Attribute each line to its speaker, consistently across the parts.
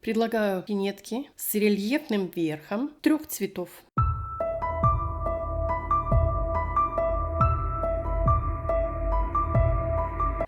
Speaker 1: Предлагаю пинетки с рельефным верхом 3 цветов.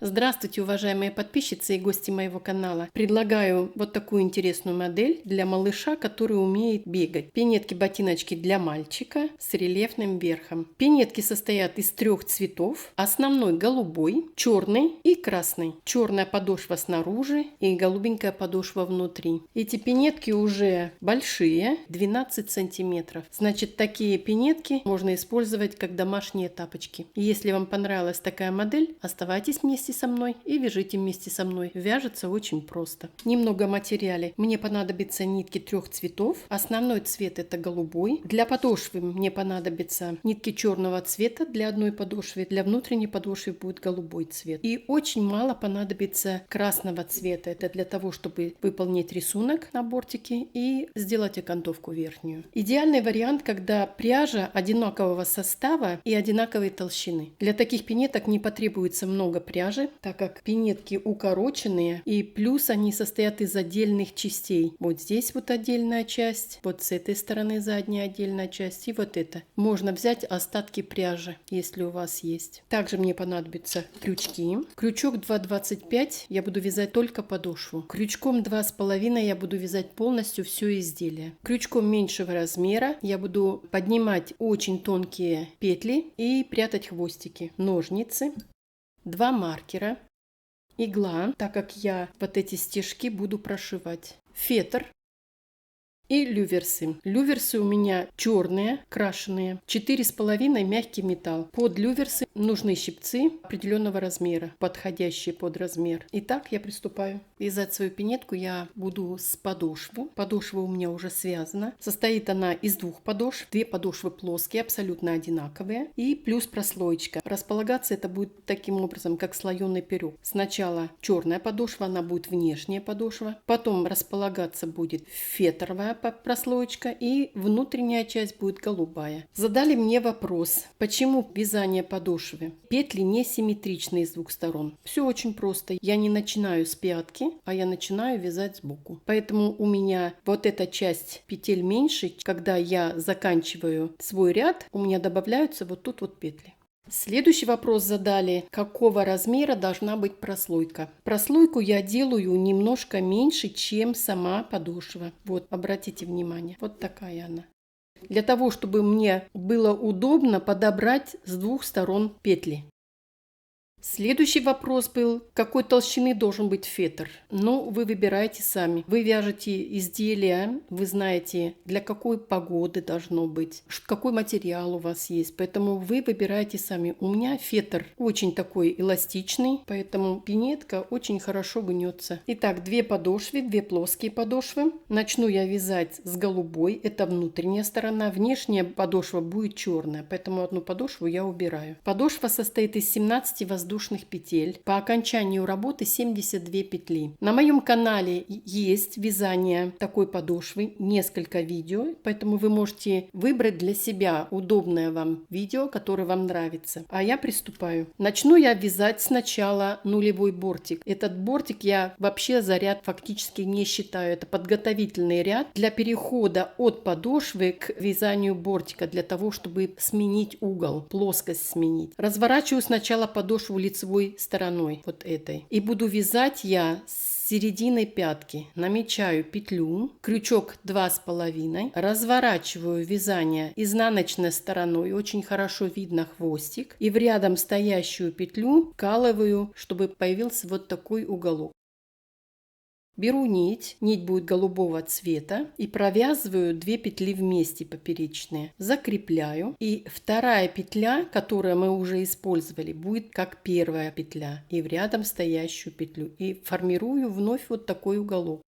Speaker 1: Здравствуйте, уважаемые подписчицы и гости моего канала. Предлагаю вот такую интересную модель для малыша, который умеет бегать. Пинетки-ботиночки для мальчика с рельефным верхом. Пинетки состоят из 3 цветов. Основной голубой, черный и красный. Черная подошва снаружи и голубенькая подошва внутри. Эти пинетки уже большие, 12 сантиметров. Значит, такие пинетки можно использовать как домашние тапочки. И если вам понравилась такая модель, оставайтесь вместе со мной и вяжите вместе со мной. Вяжется очень просто. Немного материале. Мне понадобятся нитки 3 цветов. Основной цвет это голубой. Для подошвы мне понадобятся нитки черного цвета для одной подошвы. Для внутренней подошвы будет голубой цвет. И очень мало понадобится красного цвета. Это для того, чтобы выполнить рисунок на бортике и сделать окантовку верхнюю. Идеальный вариант, когда пряжа одинакового состава и одинаковой толщины. Для таких пинеток не потребуется много пряжи, так как пинетки укороченные, и плюс они состоят из отдельных частей. Вот здесь вот отдельная часть, вот с этой стороны задняя отдельная часть, и вот это. Можно взять остатки пряжи, если у вас есть. Также мне понадобятся крючки. Крючок 2,25 я буду вязать только подошву. Крючком 2,5 я буду вязать полностью все изделие. Крючком меньшего размера я буду поднимать очень тонкие петли и прятать хвостики. Ножницы. 2 маркера, игла, так как я вот эти стежки буду прошивать, фетр и люверсы. Люверсы у меня черные, крашеные, 4,5 мягкий металл. Под люверсы нужны щипцы определенного размера, подходящие под размер. Итак, я приступаю. Вязать свою пинетку я буду с подошвы. Подошва у меня уже связана. Состоит она из 2 подошв. 2 подошвы плоские, абсолютно одинаковые. И плюс прослоечка. Располагаться это будет таким образом, как слоеный пирог. Сначала черная подошва, она будет внешняя подошва. Потом располагаться будет фетровая прослоечка и внутренняя часть будет голубая. Задали мне вопрос, почему вязание подошвы? Петли не симметричные с 2 сторон. Все очень просто. Я не начинаю с пятки, а я начинаю вязать сбоку. Поэтому у меня вот эта часть петель меньше. Когда я заканчиваю свой ряд, у меня добавляются вот тут вот петли. Следующий вопрос задали, какого размера должна быть прослойка. Прослойку я делаю немножко меньше, чем сама подошва. Вот, обратите внимание, вот такая она. Для того, чтобы мне было удобно подобрать с 2 сторон петли. Следующий вопрос был, какой толщины должен быть фетр. Ну, вы выбираете сами. Вы вяжете изделия, вы знаете, для какой погоды должно быть, какой материал у вас есть. Поэтому вы выбираете сами. У меня фетр очень такой эластичный, поэтому пинетка очень хорошо гнется. Итак, 2 подошвы, 2 плоские подошвы. Начну я вязать с голубой, это внутренняя сторона. Внешняя подошва будет черная, поэтому одну подошву я убираю. Подошва состоит из 17 воздушных петель. По окончанию работы 72 петли. На моем канале есть вязание такой подошвы, несколько видео, поэтому вы можете выбрать для себя удобное вам видео, которое вам нравится. А я приступаю. Начну я вязать сначала нулевой бортик. Этот бортик я вообще за ряд фактически не считаю. Это подготовительный ряд для перехода от подошвы к вязанию бортика, для того, чтобы сменить угол, плоскость сменить. Разворачиваю сначала подошву лицевой стороной, вот этой. И буду вязать я с середины пятки. Намечаю петлю, крючок 2,5, разворачиваю вязание изнаночной стороной, очень хорошо видно хвостик, и в рядом стоящую петлю вкалываю, чтобы появился вот такой уголок. Беру нить будет голубого цвета и провязываю 2 петли вместе поперечные. Закрепляю. И вторая петля, которую мы уже использовали, будет как первая петля. И в рядом стоящую петлю. И формирую вновь вот такой уголок.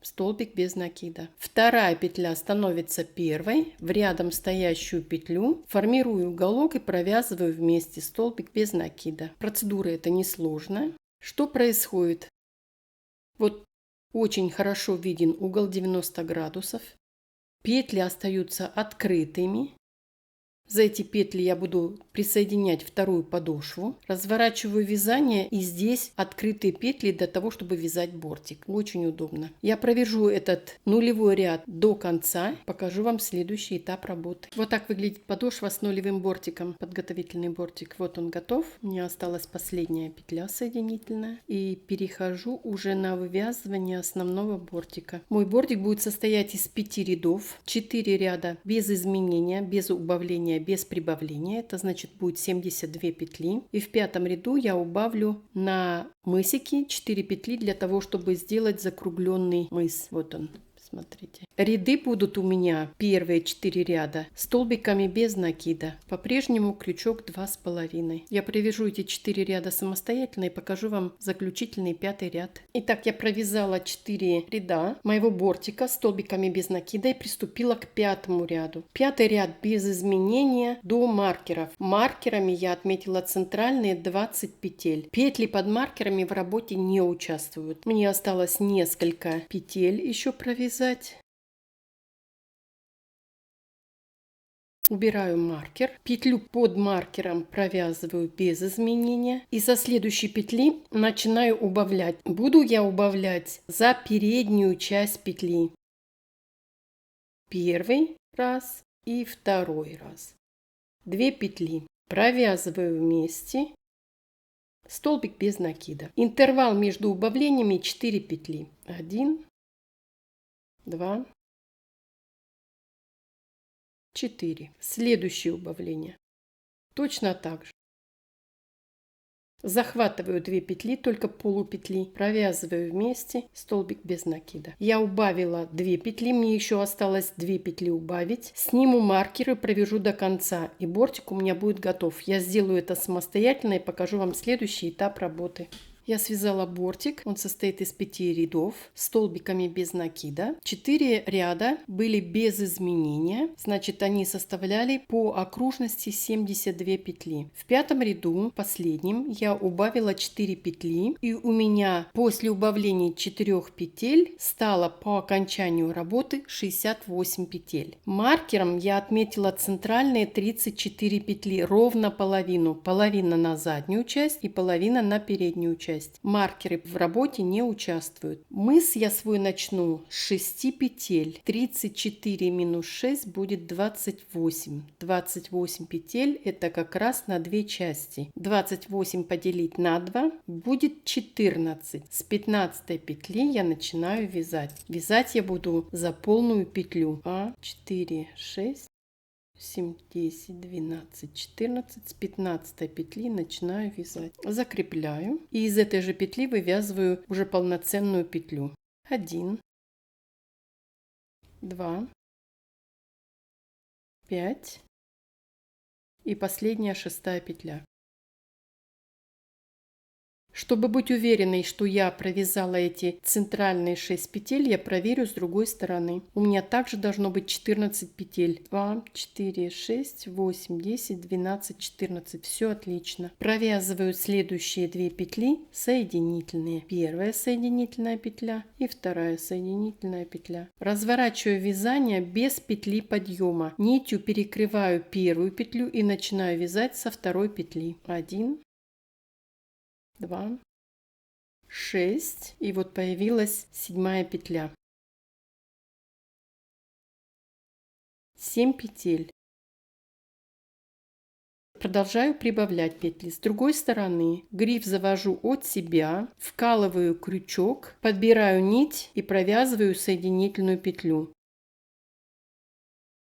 Speaker 1: Столбик без накида. Вторая петля становится первой, в рядом стоящую петлю формирую уголок и провязываю вместе столбик без накида. Процедура эта несложная. Что происходит? Вот очень хорошо виден угол 90 градусов. Петли остаются открытыми. За эти петли я буду присоединять вторую подошву, разворачиваю вязание, и здесь открытые петли для того, чтобы вязать бортик. Очень удобно. Я провяжу этот нулевой ряд до конца, покажу вам следующий этап работы. Вот так выглядит подошва с нулевым бортиком, подготовительный бортик. Вот он готов. У меня осталась последняя петля соединительная, и перехожу уже на вывязывание основного бортика. Мой бортик будет состоять из 5 рядов, 4 ряда без изменения, без убавления, без прибавления. Это значит будет 72 петли. И в 5-м ряду я убавлю на мысике 4 петли для того, чтобы сделать закругленный мыс. Вот он. Смотрите. Ряды будут у меня первые 4 ряда столбиками без накида. По-прежнему крючок 2,5. Я провяжу эти 4 ряда самостоятельно и покажу вам заключительный 5-й ряд. Итак, я провязала 4 ряда моего бортика столбиками без накида и приступила к 5-му ряду. 5-й ряд без изменения до маркеров. Маркерами я отметила центральные 20 петель. Петли под маркерами в работе не участвуют. Мне осталось несколько петель еще провязать. Убираю маркер, петлю под маркером провязываю без изменения, и со следующей петли начинаю убавлять. Буду я убавлять за переднюю часть петли. Первый раз и второй раз. 2 петли провязываю вместе, столбик без накида. Интервал между убавлениями 4 петли. 1, 2, 4. Следующее убавление. Точно так же. Захватываю 2 петли, только полупетли, провязываю вместе, столбик без накида. Я убавила 2 петли, мне еще осталось 2 петли убавить. Сниму маркеры, провяжу до конца, и бортик у меня будет готов. Я сделаю это самостоятельно и покажу вам следующий этап работы. Я связала бортик, он состоит из 5 рядов, столбиками без накида. 4 ряда были без изменения, значит они составляли по окружности 72 петли. В 5-м ряду, последнем, я убавила 4 петли, и у меня после убавления 4 петель стало по окончанию работы 68 петель. Маркером я отметила центральные 34 петли, ровно половину. Половина на заднюю часть и половина на переднюю часть. Маркеры в работе не участвуют. Мыс я свой начну с 6 петель. 34 минус 6 будет 28. 28 петель это как раз на 2 части. 28 поделить на 2 будет 14. С 15 петли я начинаю вязать. Вязать я буду за полную петлю. 2, 4, 6. 7, 10, 12, 14, с 15 петли начинаю вязать. Закрепляю. И из этой же петли вывязываю уже полноценную петлю. 1, 2, 5 и последняя 6-я петля. Чтобы быть уверенной, что я провязала эти центральные 6 петель, я проверю с другой стороны. У меня также должно быть 14 петель. 2, 4, 6, 8, 10, 12, 14. Все отлично. Провязываю следующие 2 петли соединительные. Первая соединительная петля и вторая соединительная петля. Разворачиваю вязание без петли подъема. Нитью перекрываю первую петлю и начинаю вязать со второй петли. 1, 2, 6, и вот появилась 7-я петля. 7 петель. Продолжаю прибавлять петли. С другой стороны гриф завожу от себя, вкалываю крючок, подбираю нить и провязываю соединительную петлю.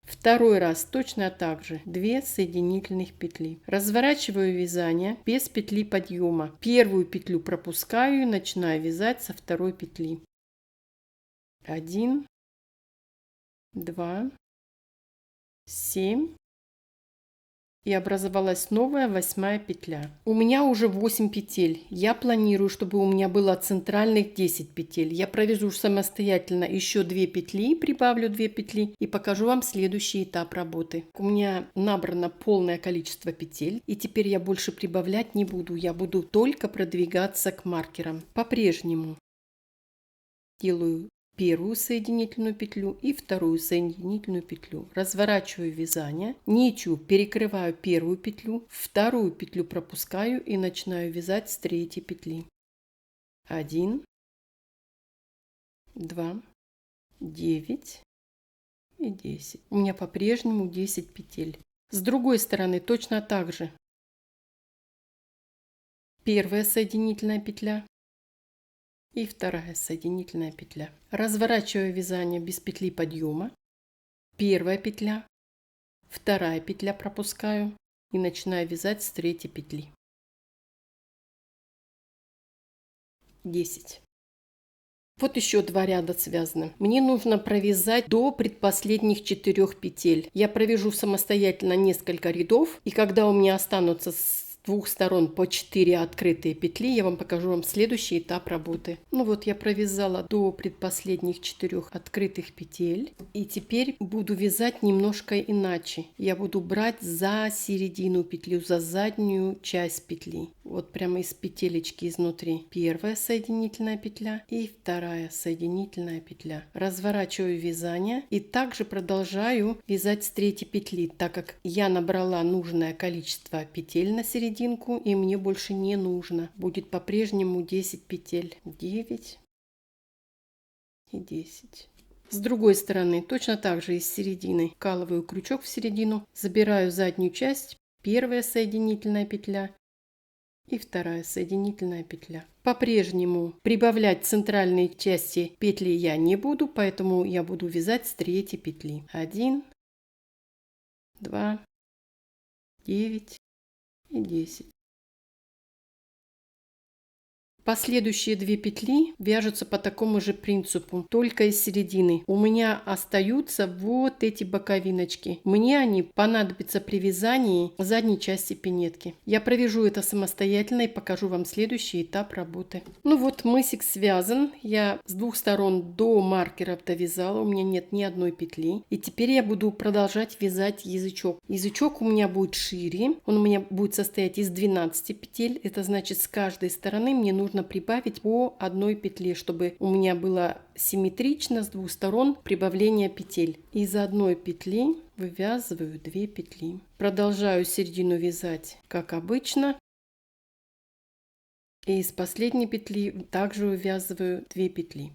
Speaker 1: Второй раз точно так же 2 соединительных петли. Разворачиваю вязание без петли подъема. Первую петлю пропускаю и начинаю вязать со второй петли. 1, 2, 7. И образовалась новая 8-я петля. У меня уже 8 петель. Я планирую, чтобы у меня было центральных 10 петель. Я провяжу самостоятельно еще 2 петли, прибавлю 2 петли и покажу вам следующий этап работы. У меня набрано полное количество петель, и теперь я больше прибавлять не буду. Я буду только продвигаться к маркерам. По-прежнему делаю первую соединительную петлю и вторую соединительную петлю. Разворачиваю вязание, нитью перекрываю первую петлю, вторую петлю пропускаю и начинаю вязать с третьей петли. 1, 2, 9 и 10. У меня по-прежнему 10 петель. С другой стороны точно так же. Первая соединительная петля и вторая соединительная петля. Разворачиваю вязание без петли подъема. Первая петля, вторая петля пропускаю и начинаю вязать с третьей петли. 10. Вот еще 2 ряда связаны. Мне нужно провязать до предпоследних 4 петель. Я провяжу самостоятельно несколько рядов, и когда у меня останутся с двух сторон по 4 открытые петли, я вам покажу следующий этап работы. Ну вот я провязала до предпоследних 4 открытых петель, и теперь буду вязать немножко иначе. Я буду брать за середину петлю, за заднюю часть петли. Вот прямо из петелечки изнутри. Первая соединительная петля и вторая соединительная петля. Разворачиваю вязание и также продолжаю вязать с третьей петли, так как я набрала нужное количество петель на серединку, и мне больше не нужно. Будет по-прежнему 10 петель. 9 и 10. С другой стороны точно так же из середины вкалываю крючок в середину, забираю заднюю часть, первая соединительная петля и вторая соединительная петля. По-прежнему прибавлять центральные части петли я не буду, поэтому я буду вязать с третьей петли. 1, 2, 9 и 10. Последующие 2 петли вяжутся по такому же принципу, только из середины. У меня остаются вот эти боковиночки. Мне они понадобятся при вязании задней части пинетки. Я провяжу это самостоятельно и покажу вам следующий этап работы. Ну вот мысик связан. Я с двух сторон до маркеров довязала. У меня нет ни одной петли. И теперь я буду продолжать вязать язычок. Язычок у меня будет шире. Он у меня будет состоять из 12 петель. Это значит, с каждой стороны мне нужно прибавить по одной петле, чтобы у меня было симметрично с двух сторон прибавление петель. Из одной петли вывязываю 2 петли. Продолжаю середину вязать как обычно. И из последней петли также вывязываю 2 петли.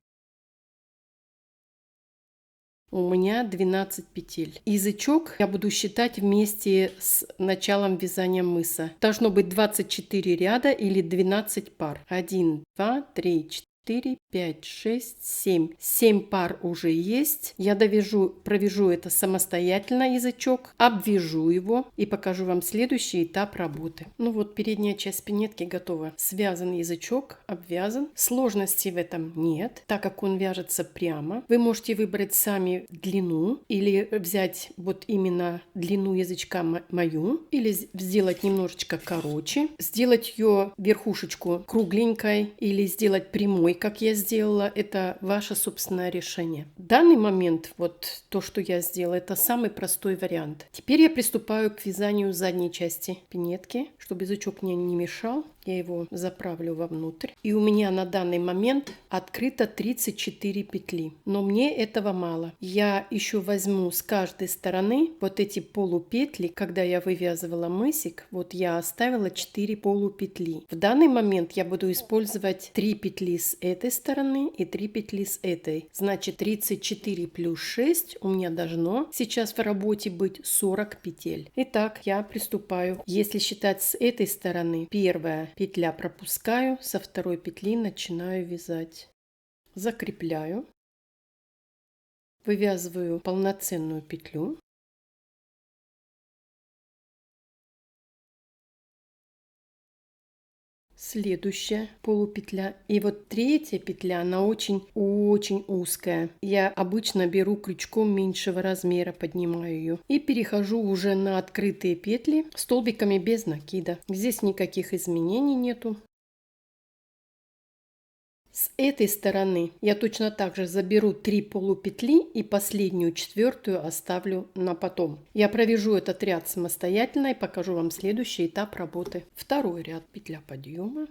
Speaker 1: У меня 12 петель. Язычок я буду считать вместе с началом вязания мыса. Должно быть 24 ряда или 12 пар. 1, 2, 3, 4, 5, 6, 7. 7 пар уже есть. Я провяжу это самостоятельно, язычок, обвяжу его и покажу вам следующий этап работы. Ну вот, передняя часть пинетки готова. Связан язычок, обвязан. Сложности в этом нет, так как он вяжется прямо. Вы можете выбрать сами длину или взять вот именно длину язычка мою, или сделать немножечко короче, сделать ее верхушечку кругленькой или сделать прямой, как я сделала. Это ваше собственное решение. В данный момент вот то, что я сделала, это самый простой вариант. Теперь я приступаю к вязанию задней части пинетки, чтобы язычок мне не мешал. Я его заправлю вовнутрь. И у меня на данный момент открыто 34 петли. Но мне этого мало. Я еще возьму с каждой стороны вот эти полупетли. Когда я вывязывала мысик, вот я оставила 4 полупетли. В данный момент я буду использовать 3 петли с этой стороны и 3 петли с этой. Значит, 34 плюс 6 у меня должно сейчас в работе быть 40 петель. Итак, я приступаю. Если считать с этой стороны, первая петля пропускаю, со второй петли начинаю вязать. Закрепляю. Вывязываю полноценную петлю. Следующая полупетля. И вот третья петля, она очень узкая. Я обычно беру крючком меньшего размера, поднимаю ее. И перехожу уже на открытые петли столбиками без накида. Здесь никаких изменений нету. С этой стороны я точно так же заберу 3 полупетли и последнюю, четвертую оставлю на потом. Я провяжу этот ряд самостоятельно и покажу вам следующий этап работы. Второй ряд, петля подъема.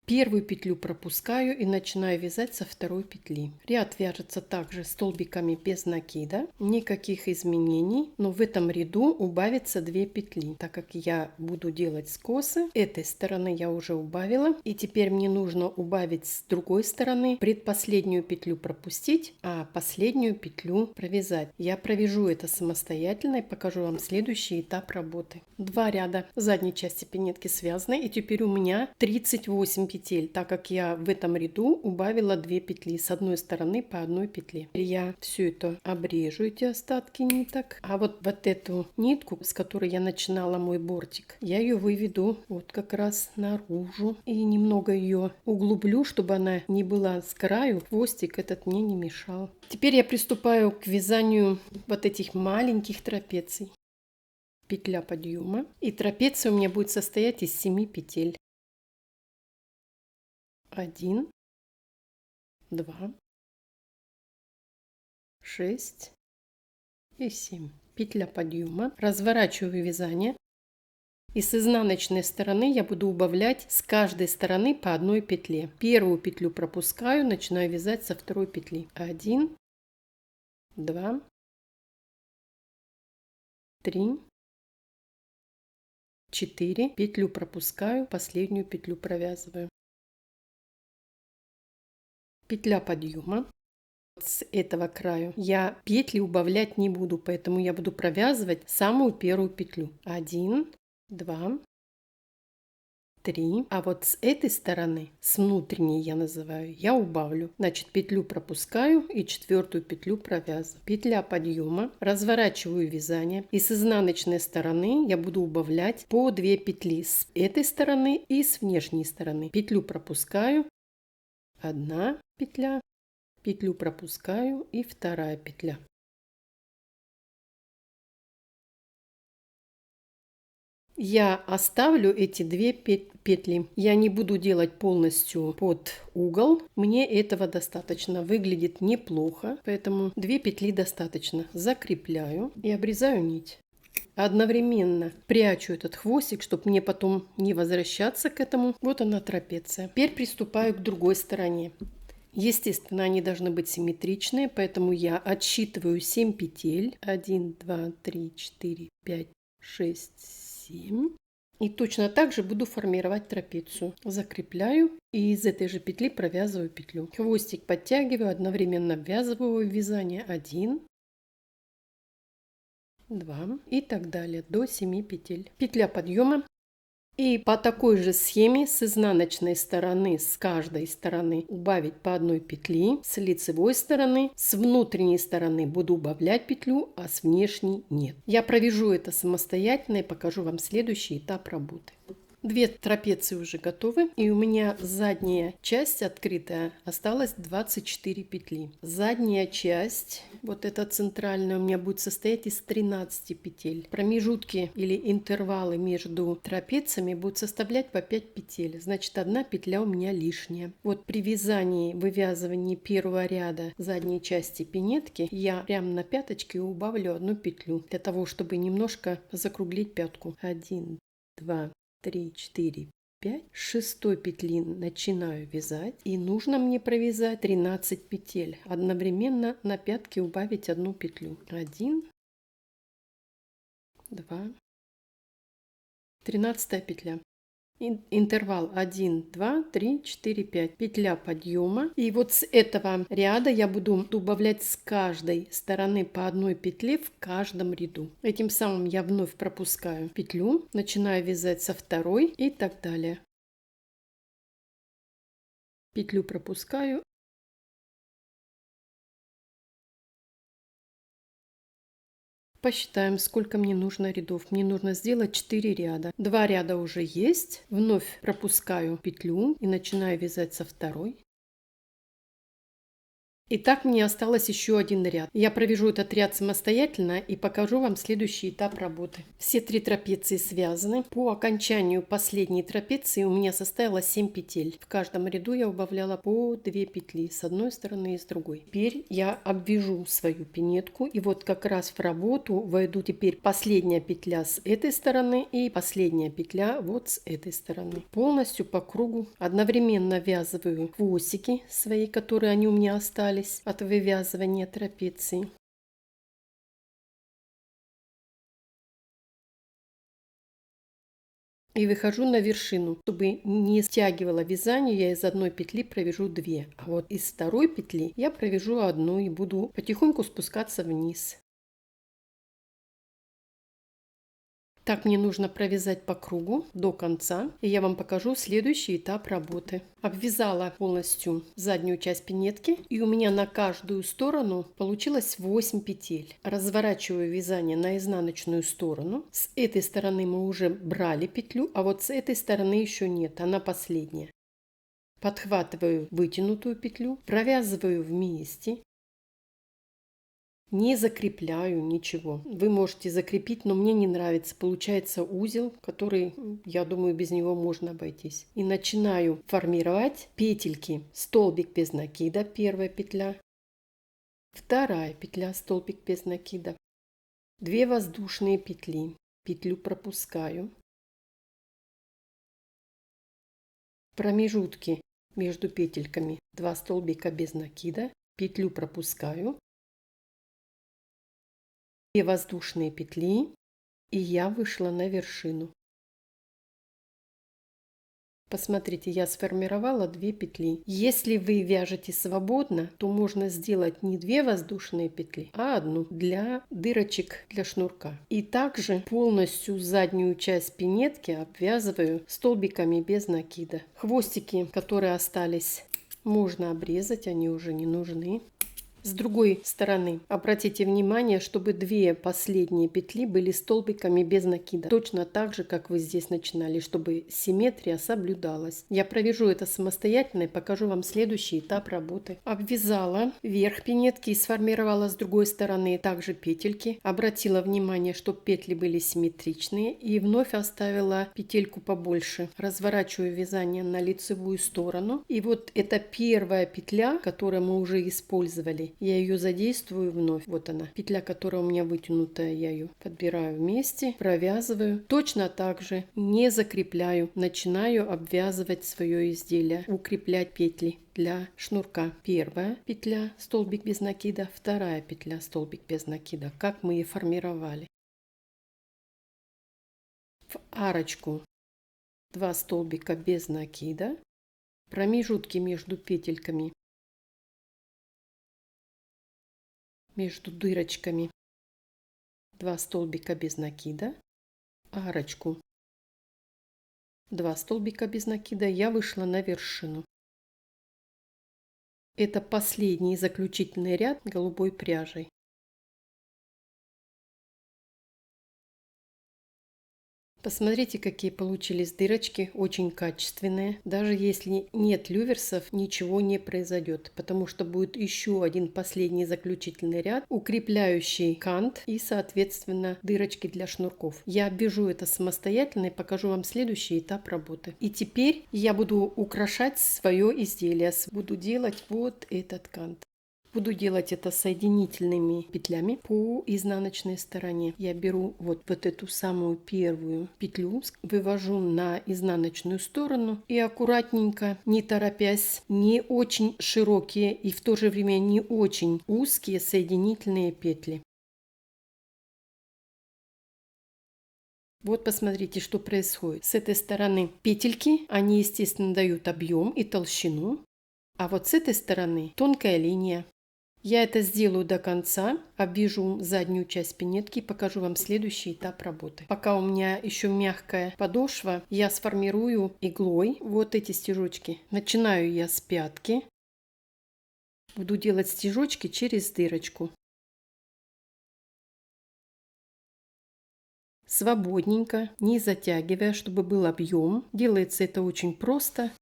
Speaker 1: Первую петлю пропускаю и начинаю вязать со второй петли. Ряд вяжется также столбиками без накида, никаких изменений, но в этом ряду убавится 2 петли, так как я буду делать скосы. Этой стороны я уже убавила, и теперь мне нужно убавить с другой стороны, предпоследнюю петлю пропустить, а последнюю петлю провязать. Я провяжу это самостоятельно и покажу вам следующий этап работы. 2 ряда задней части пинетки связаны, и теперь у меня 38 петель, так как я в этом ряду убавила 2 петли с одной стороны по одной петле. Я все это обрежу, эти остатки ниток, а вот эту нитку, с которой я начинала мой бортик, я ее выведу вот как раз наружу и немного ее углублю, чтобы она не была с краю, хвостик этот мне не мешал. Теперь я приступаю к вязанию вот этих маленьких трапеций. Петля подъема, и трапеция у меня будет состоять из 7 петель. 1, 2, 6 и 7. Петля подъема. Разворачиваю вязание. И с изнаночной стороны я буду убавлять с каждой стороны по одной петле. Первую петлю пропускаю, начинаю вязать со второй петли. 1, 2, 3, 4. Петлю пропускаю, последнюю петлю провязываю. Петля подъема. С этого краю я петли убавлять не буду, поэтому я буду провязывать самую первую петлю. 1, 2, 3. А вот с этой стороны, с внутренней я называю, я убавлю. Значит, петлю пропускаю и четвертую петлю провязываю. Петля подъема. Разворачиваю вязание. И с изнаночной стороны я буду убавлять по 2 петли с этой стороны и с внешней стороны. Петлю пропускаю. 1 петля. Петлю пропускаю и вторая петля. Я оставлю эти 2 петли. Я не буду делать полностью под угол. Мне этого достаточно. Выглядит неплохо, поэтому 2 петли достаточно. Закрепляю и обрезаю нить. Одновременно прячу этот хвостик, чтобы мне потом не возвращаться к этому. Вот она трапеция. Теперь приступаю к другой стороне. Естественно, они должны быть симметричные, поэтому я отсчитываю 7 петель. 1, 2, 3, 4, 5, 6, 7. И точно так же буду формировать трапецию. Закрепляю и из этой же петли провязываю петлю. Хвостик подтягиваю, одновременно ввязываю в вязание 1, 2 и так далее до 7 петель. Петля подъема. И по такой же схеме с изнаночной стороны, с каждой стороны убавить по одной петли, с лицевой стороны, с внутренней стороны буду убавлять петлю, а с внешней нет. Я провяжу это самостоятельно и покажу вам следующий этап работы. 2 трапеции уже готовы, и у меня задняя часть открытая, осталось 24 петли. Задняя часть, вот эта центральная, у меня будет состоять из 13 петель. Промежутки или интервалы между трапециями будут составлять по 5 петель, значит 1 петля у меня лишняя. Вот при вязании, вывязывании первого ряда задней части пинетки я прямо на пяточке убавлю 1 петлю, для того чтобы немножко закруглить пятку. 1, 2, 3, 4, 5. С 6 петли начинаю вязать, и нужно мне провязать 13 петель. Одновременно на пятке убавить 1 петлю. 1, 2, 13 петля. Интервал 1, 2, 3, 4, 5. Петля подъема. И вот с этого ряда я буду убавлять с каждой стороны по 1 петле в каждом ряду. Этим самым я вновь пропускаю петлю, начинаю вязать со второй и так далее. Петлю пропускаю. Посчитаем, сколько мне нужно рядов. Мне нужно сделать 4 ряда. 2 ряда уже есть. Вновь пропускаю петлю и начинаю вязать со второй. Итак, мне осталось еще один ряд. Я провяжу этот ряд самостоятельно и покажу вам следующий этап работы. Все 3 трапеции связаны. По окончанию последней трапеции у меня составилось 7 петель. В каждом ряду я убавляла по 2 петли с одной стороны и с другой. Теперь я обвяжу свою пинетку, и вот как раз в работу войду теперь последняя петля с этой стороны и последняя петля вот с этой стороны. Полностью по кругу одновременно ввязываю хвостики свои, которые они у меня остались от вывязывания трапеции. И выхожу на вершину. Чтобы не стягивало вязание, я из одной петли провяжу 2. А вот из второй петли я провяжу одну и буду потихоньку спускаться вниз. Так мне нужно провязать по кругу до конца, и я вам покажу следующий этап работы. Обвязала полностью заднюю часть пинетки, и у меня на каждую сторону получилось 8 петель. Разворачиваю вязание на изнаночную сторону. С этой стороны мы уже брали петлю, а вот с этой стороны еще нет, она последняя. Подхватываю вытянутую петлю, провязываю вместе. Не закрепляю ничего. Вы можете закрепить, но мне не нравится. Получается узел, который, я думаю, без него можно обойтись. И начинаю формировать петельки. Столбик без накида, первая петля. Вторая петля, столбик без накида. 2 воздушные петли. Петлю пропускаю. Промежутки между петельками 2 столбика без накида. Петлю пропускаю. 2 воздушные петли, и я вышла на вершину. Посмотрите, я сформировала 2 петли. Если вы вяжете свободно, то можно сделать не 2 воздушные петли, а одну для дырочек для шнурка. И также полностью заднюю часть пинетки обвязываю столбиками без накида. Хвостики, которые остались, можно обрезать, они уже не нужны. С другой стороны, обратите внимание, чтобы 2 последние петли были столбиками без накида. Точно так же, как вы здесь начинали, чтобы симметрия соблюдалась. Я провяжу это самостоятельно и покажу вам следующий этап работы. Обвязала верх пинетки и сформировала с другой стороны также петельки. Обратила внимание, чтобы петли были симметричные, и вновь оставила петельку побольше. Разворачиваю вязание на лицевую сторону. И вот это первая петля, которую мы уже использовали. Я ее задействую вновь. Вот она. Петля, которая у меня вытянутая, я ее подбираю вместе, провязываю. Точно так же не закрепляю. Начинаю обвязывать свое изделие. Укреплять петли для шнурка. Первая петля, столбик без накида. Вторая петля, столбик без накида. Как мы и формировали. В арочку 2 столбика без накида. Промежутки между петельками, между дырочками 2 столбика без накида, арочку 2 столбика без накида, я вышла на вершину. Это последний заключительный ряд голубой пряжей. Посмотрите, какие получились дырочки, очень качественные. Даже если нет люверсов, ничего не произойдет, потому что будет еще один последний заключительный ряд, укрепляющий кант и, соответственно, дырочки для шнурков. Я обвяжу это самостоятельно и покажу вам следующий этап работы. И теперь я буду украшать свое изделие, буду делать вот этот кант. Буду делать это соединительными петлями по изнаночной стороне. Я беру вот эту самую первую петлю, вывожу на изнаночную сторону и аккуратненько, не торопясь, не очень широкие и в то же время не очень узкие соединительные петли. Вот посмотрите, что происходит. С этой стороны петельки, они, естественно, дают объем и толщину. А вот с этой стороны тонкая линия. Я это сделаю до конца, обвяжу заднюю часть пинетки и покажу вам следующий этап работы. Пока у меня еще мягкая подошва, я сформирую иглой вот эти стежочки. Начинаю я с пятки. Буду делать стежочки через дырочку. Свободненько, не затягивая, чтобы был объем. Делается это очень просто.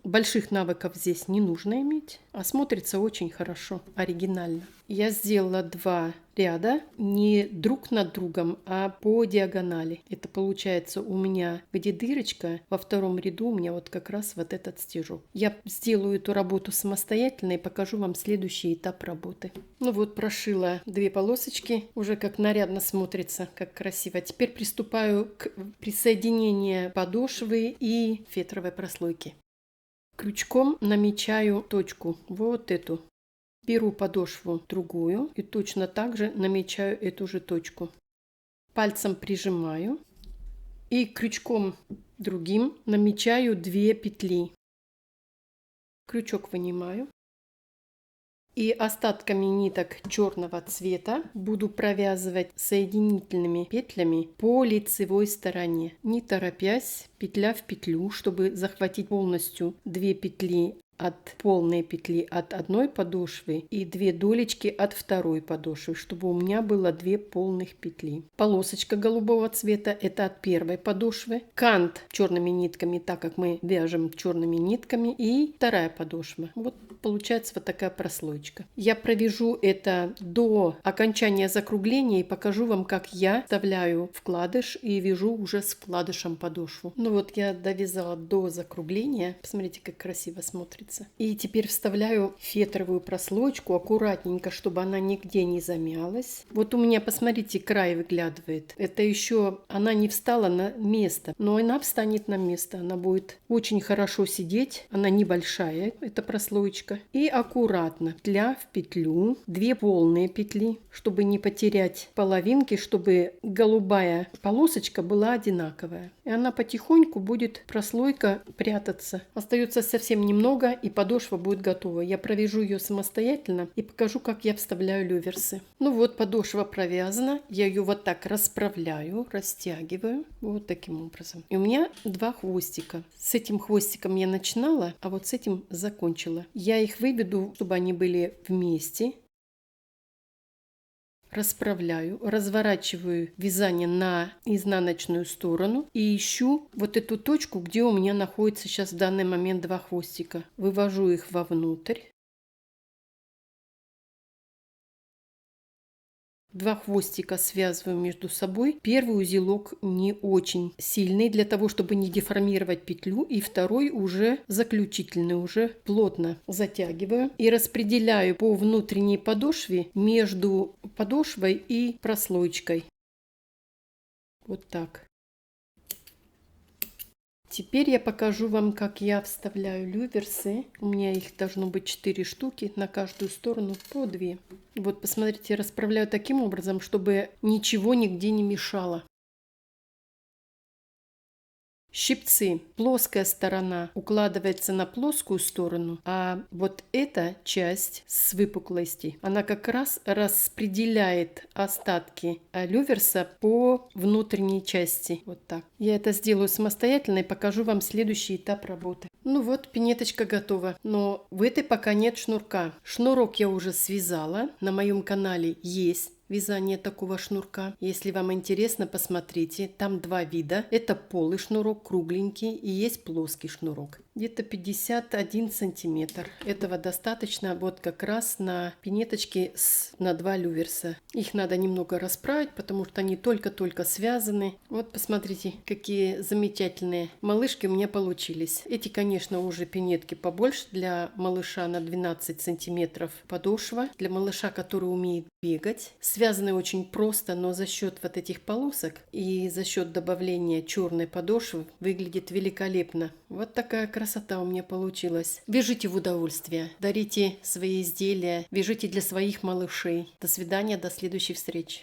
Speaker 1: Больших навыков здесь не нужно иметь, а смотрится очень хорошо, оригинально. Я сделала 2 ряда не друг над другом, а по диагонали. Это получается у меня, где дырочка, во втором ряду у меня вот как раз вот этот стежок. Я сделаю эту работу самостоятельно и покажу вам следующий этап работы. Ну вот, прошила 2 полосочки, уже как нарядно смотрится, как красиво. Теперь приступаю к присоединению подошвы и фетровой прослойки. Крючком намечаю точку, вот эту. Беру подошву другую и точно так же намечаю эту же точку. Пальцем прижимаю и крючком другим намечаю 2 петли. Крючок вынимаю. И остатками ниток черного цвета буду провязывать соединительными петлями по лицевой стороне, не торопясь, петля в петлю, чтобы захватить полностью 2 петли от полной петли от одной подошвы и 2 долечки от второй подошвы, чтобы у меня было 2 полных петли. Полосочка голубого цвета — это от первой подошвы, кант черными нитками, так как мы вяжем черными нитками, и вторая подошва. Вот получается вот такая прослоечка. Я провяжу это до окончания закругления и покажу вам, как я вставляю вкладыш и вяжу уже с вкладышем подошву. Ну вот я довязала до закругления. Посмотрите, как красиво смотрится. И теперь вставляю фетровую прослоечку аккуратненько, чтобы она нигде не замялась. Вот у меня, посмотрите, край выглядывает. Это еще она не встала на место, но она встанет на место. Она будет очень хорошо сидеть. Она небольшая, эта прослоечка. И аккуратно, петля в петлю, 2 полные петли, чтобы не потерять половинки, чтобы голубая полосочка была одинаковая. И она потихоньку будет, прослойка, прятаться. Остается совсем немного, и подошва будет готова. Я провяжу ее самостоятельно и покажу, как я вставляю люверсы. Ну вот, подошва провязана. Я ее вот так расправляю, растягиваю. Вот таким образом. И у меня 2 хвостика. С этим хвостиком я начинала, а вот с этим закончила. Я их выведу, чтобы они были вместе. Расправляю, разворачиваю вязание на изнаночную сторону и ищу вот эту точку, где у меня находится сейчас в данный момент 2 хвостика. Вывожу их вовнутрь. 2 хвостика связываю между собой. Первый узелок не очень сильный, для того, чтобы не деформировать петлю. И второй уже заключительный, уже плотно затягиваю. И распределяю по внутренней подошве между подошвой и прослоечкой. Вот так. Теперь я покажу вам, как я вставляю люверсы. У меня их должно быть 4 штуки, на каждую сторону по 2. Вот посмотрите, расправляю таким образом, чтобы ничего нигде не мешало. Щипцы. Плоская сторона укладывается на плоскую сторону, а вот эта часть с выпуклости, она как раз распределяет остатки люверса по внутренней части. Вот так. Я это сделаю самостоятельно и покажу вам следующий этап работы. Ну вот, пинеточка готова, но в этой пока нет шнурка. Шнурок я уже связала, на моем канале есть вязание такого шнурка. Если вам интересно, посмотрите. Там 2 вида. Это полый шнурок, кругленький, и есть плоский шнурок. Где-то 51 сантиметр. Этого достаточно вот как раз на пинеточке на 2 люверса. Их надо немного расправить, потому что они только-только связаны. Вот посмотрите, какие замечательные малышки у меня получились. Эти, конечно, уже пинетки побольше для малыша на 12 сантиметров подошва. Для малыша, который умеет бегать. Связаны очень просто, но за счет вот этих полосок и за счет добавления черной подошвы выглядит великолепно. Вот такая красота у меня получилась. Вяжите в удовольствие, дарите свои изделия, вяжите для своих малышей. До свидания, до следующей встречи.